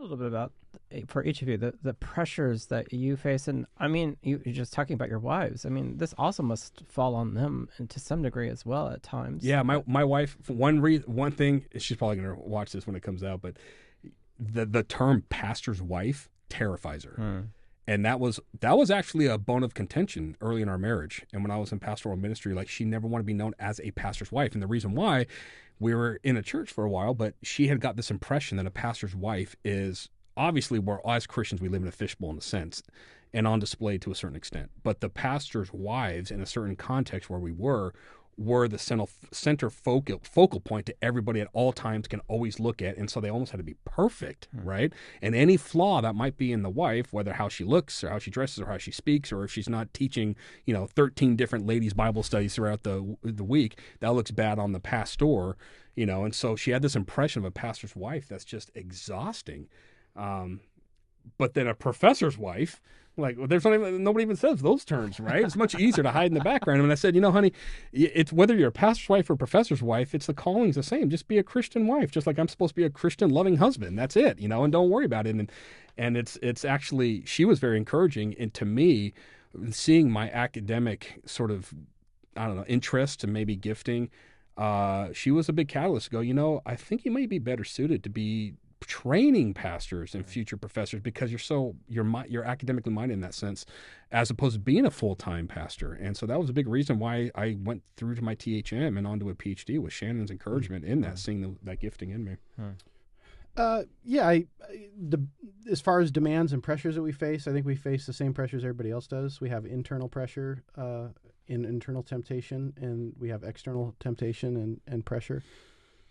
little bit about, for each of you, the pressures that you face? And I mean, you're just talking about your wives. I mean, this also must fall on them and to some degree as well at times. Yeah, my wife, one thing, she's probably going to watch this when it comes out, but the term pastor's wife terrifies her. And that was actually a bone of contention early in our marriage. And when I was in pastoral ministry, like, she never wanted to be known as a pastor's wife. And the reason why, we were in a church for a while, but she had got this impression that a pastor's wife is, obviously, we're, as Christians, we live in a fishbowl in a sense and on display to a certain extent. But the pastor's wives, in a certain context where we were the center focal point to everybody at all times, can always look at. And so they almost had to be perfect, right? And any flaw that might be in the wife, whether how she looks or how she dresses or how she speaks, or if she's not teaching, 13 different ladies' Bible studies throughout the week, that looks bad on the pastor, And so she had this impression of a pastor's wife that's just exhausting. But then a professor's wife, like, well, nobody even says those terms, right? It's much easier to hide in the background. And I said, honey, it's whether you're a pastor's wife or a professor's wife, it's the calling's the same. Just be a Christian wife, just like I'm supposed to be a Christian loving husband. That's it, and don't worry about it. And it's actually, she was very encouraging. And to me, seeing my academic sort of, interest and maybe gifting, she was a big catalyst to go, I think you might be better suited to be training pastors and future professors, because you're academically minded in that sense, as opposed to being a full-time pastor. And so that was a big reason why I went through to my THM and onto a PhD, with Shannon's encouragement in that, seeing that gifting in me. As far as demands and pressures that we face, I think we face the same pressures everybody else does. We have internal pressure in internal temptation, and we have external temptation and pressure.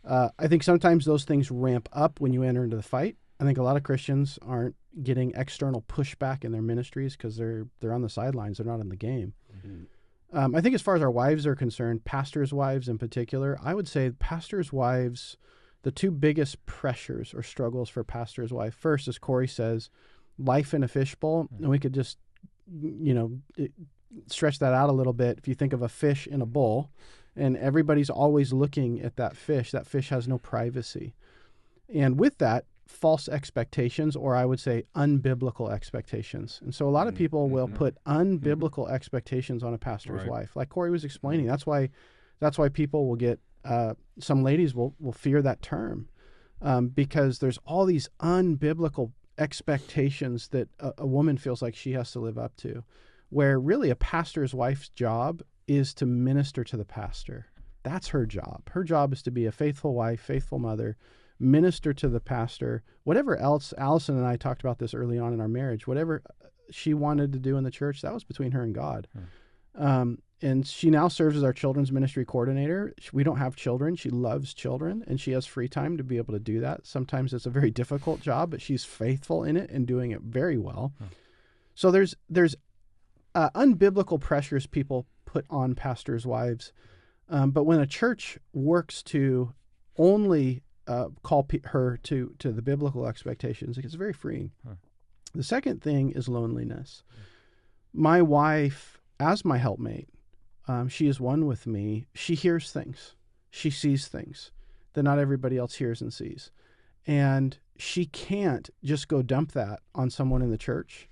I think sometimes those things ramp up when you enter into the fight. I think a lot of Christians aren't getting external pushback in their ministries because they're on the sidelines. They're not in the game. Mm-hmm. I think as far as our wives are concerned, pastors' wives in particular, I would say pastors' wives, the two biggest pressures or struggles for pastors' wife, first, as Cory says, life in a fishbowl. Mm-hmm. And we could just, stretch that out a little bit. If you think of a fish in a bowl, and everybody's always looking at that fish has no privacy. And with that, false expectations, or I would say unbiblical expectations. And so a lot of people will put unbiblical expectations on a pastor's wife. Like Cory was explaining, that's why people will get, some ladies will fear that term, because there's all these unbiblical expectations that a woman feels like she has to live up to, where really a pastor's wife's job is to minister to the pastor. That's her job. Her job is to be a faithful wife, faithful mother, minister to the pastor. Whatever else, Allison and I talked about this early on in our marriage, whatever she wanted to do in the church, that was between her and God. And she now serves as our children's ministry coordinator. We don't have children. She loves children, and she has free time to be able to do that. Sometimes it's a very difficult job, but she's faithful in it and doing it very well. So there's unbiblical pressures people put on pastors' wives. But when a church works to only call her to the biblical expectations, it's very freeing. The second thing is loneliness. My wife, as my helpmate, she is one with me. She hears things. She sees things that not everybody else hears and sees. And she can't just go dump that on someone in the church,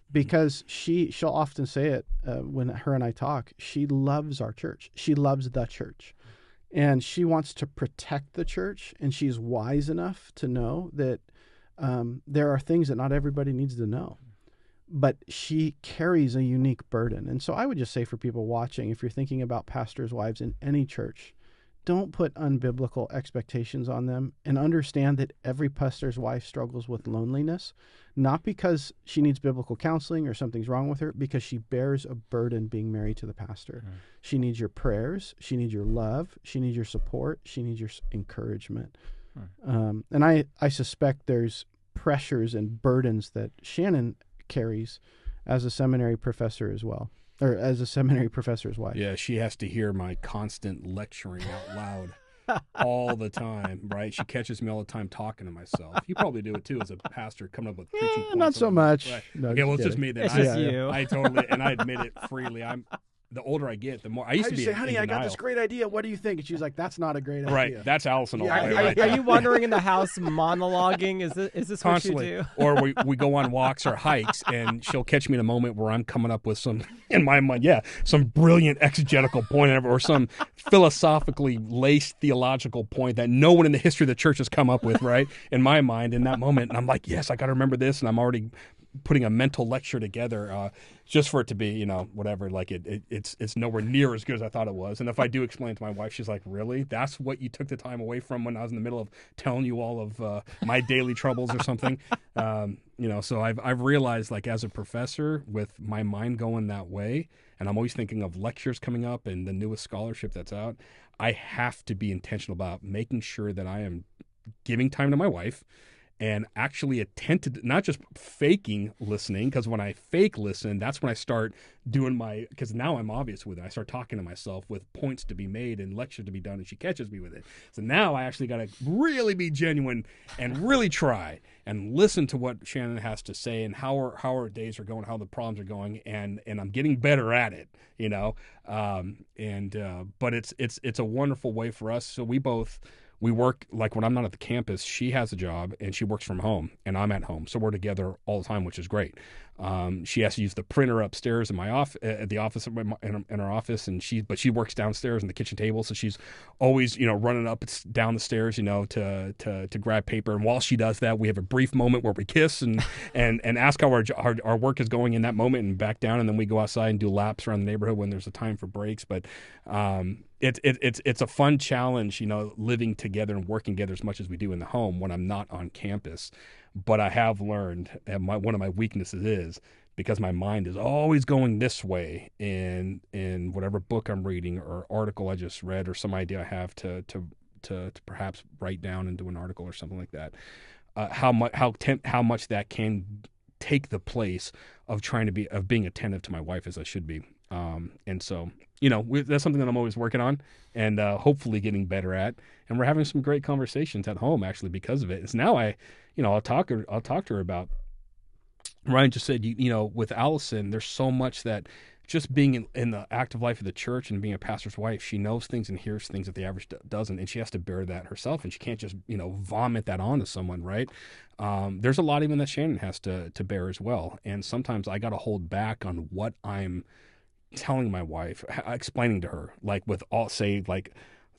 because she'll often say it when her and I talk. She loves our church. She loves the church. And she wants to protect the church, and she's wise enough to know that there are things that not everybody needs to know. But she carries a unique burden. And so I would just say for people watching, if you're thinking about pastors' wives in any church, don't put unbiblical expectations on them, and understand that every pastor's wife struggles with loneliness, not because she needs biblical counseling or something's wrong with her, because she bears a burden being married to the pastor. She needs your prayers. She needs your love. She needs your support. She needs your encouragement. And I suspect there's pressures and burdens that Shannon carries as a seminary professor as well, or as a seminary professor's wife. Yeah, she has to hear my constant lecturing out loud all the time, right? She catches me all the time talking to myself. You probably do it too as a pastor, coming up with preaching points. Not so much. Right. No, Okay, well, it's just me then. It's just you. I totally, and I admit it freely. the older I get, the more I used to be say, in honey, I got this denial. great idea. What do you think? And she's like, that's not a great idea. Right, that's Allison all Yeah, the way. yeah, Right? Are you wandering in the house monologuing? Is this Constantly. what you do? Or we go on walks or hikes, and she'll catch me in a moment where I'm coming up with some, in my mind, some brilliant exegetical point or some philosophically laced theological point that no one in the history of the church has come up with, right? In my mind, in that moment. And I'm like, yes, I got to remember this. And I'm already putting a mental lecture together just for it to be, whatever, like it's nowhere near as good as I thought it was. And if I do explain it to my wife, she's like, really? That's what you took the time away from when I was in the middle of telling you all of my daily troubles or something? So I've realized, like, as a professor, with my mind going that way, and I'm always thinking of lectures coming up and the newest scholarship that's out, I have to be intentional about making sure that I am giving time to my wife and actually attentive, not just faking listening, because when I fake listen, that's when I start doing because now I'm obvious with it. I start talking to myself with points to be made and lecture to be done, and she catches me with it. So now I actually got to really be genuine and really try and listen to what Shannon has to say and how our days are going, how the problems are going, and I'm getting better at it, but it's a wonderful way for us. So we work, like when I'm not at the campus, she has a job and she works from home and I'm at home. So we're together all the time, which is great. She has to use the printer upstairs in my at the office, in our office, but she works downstairs in the kitchen table. So she's always, running up down the stairs, to grab paper. And while she does that, we have a brief moment where we kiss and ask how our work is going in that moment and back down. And then we go outside and do laps around the neighborhood when there's a time for breaks. But, it's a fun challenge, living together and working together as much as we do in the home when I'm not on campus. But I have learned, and one of my weaknesses is, because my mind is always going this way in whatever book I'm reading or article I just read or some idea I have to perhaps write down and do an article or something like that, how much that can take the place of being attentive to my wife as I should be. And so, that's something that I'm always working on and hopefully getting better at. And we're having some great conversations at home, actually, because of it. It's now I'll talk to her about, Ryan just said, with Allison, there's so much that just being in the active life of the church and being a pastor's wife, she knows things and hears things that the average doesn't, and she has to bear that herself, and she can't just, vomit that onto someone, right? There's a lot even that Shannon has to bear as well. And sometimes I got to hold back on what I'm telling my wife, explaining to her, like with all, say, like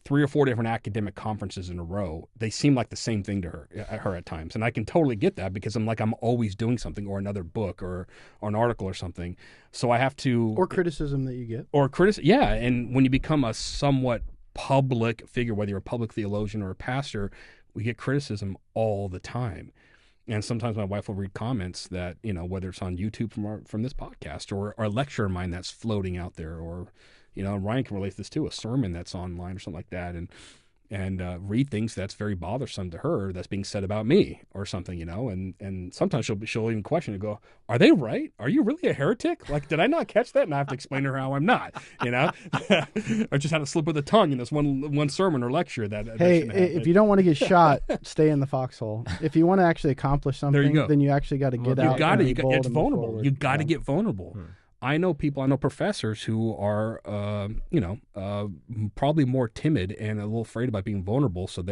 3 or 4 different academic conferences in a row, they seem like the same thing to her at times. And I can totally get that because I'm always doing something, or another book or an article or something. So I have to... Or criticism that you get. Yeah. And when you become a somewhat public figure, whether you're a public theologian or a pastor, we get criticism all the time. And sometimes my wife will read comments that, whether it's on YouTube from this podcast or a lecture of mine that's floating out there, or, Ryan can relate this too, a sermon that's online or something like that, and read things that's very bothersome to her that's being said about me or something, and sometimes she'll even question and go, are they right? Are you really a heretic? Like, did I not catch that? And I have to explain to her how I'm not, I just had to slip of the tongue in this one sermon or lecture that. Hey, if you don't want to get shot, stay in the foxhole. If you want to actually accomplish something, then you actually got to get out. It's vulnerable. You got to get vulnerable. I know professors who are, probably more timid and a little afraid about being vulnerable. So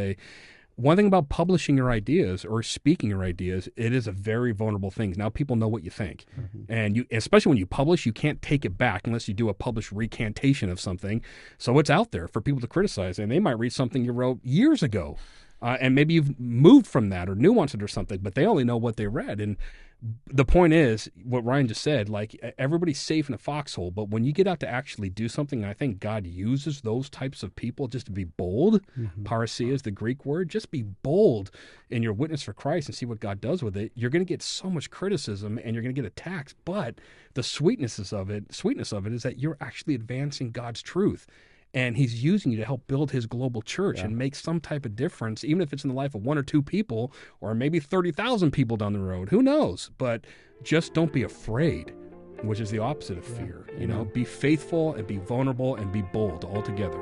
one thing about publishing your ideas or speaking your ideas, it is a very vulnerable thing. Now people know what you think. Mm-hmm. And especially when you publish, you can't take it back unless you do a published recantation of something. So it's out there for people to criticize, and they might read something you wrote years ago. And maybe you've moved from that or nuanced it or something, but they only know what they read. And the point is, what Ryan just said, like, everybody's safe in a foxhole, but when you get out to actually do something, and I think God uses those types of people just to be bold. Mm-hmm. Parousia is the Greek word. Just be bold in your witness for Christ and see what God does with it. You're going to get so much criticism and you're going to get attacked, but the sweetness of it is that you're actually advancing God's truth. And he's using you to help build his global church and make some type of difference, even if it's in the life of 1 or 2 people, or maybe 30,000 people down the road. Who knows? But just don't be afraid, which is the opposite of fear. Be faithful and be vulnerable and be bold all together.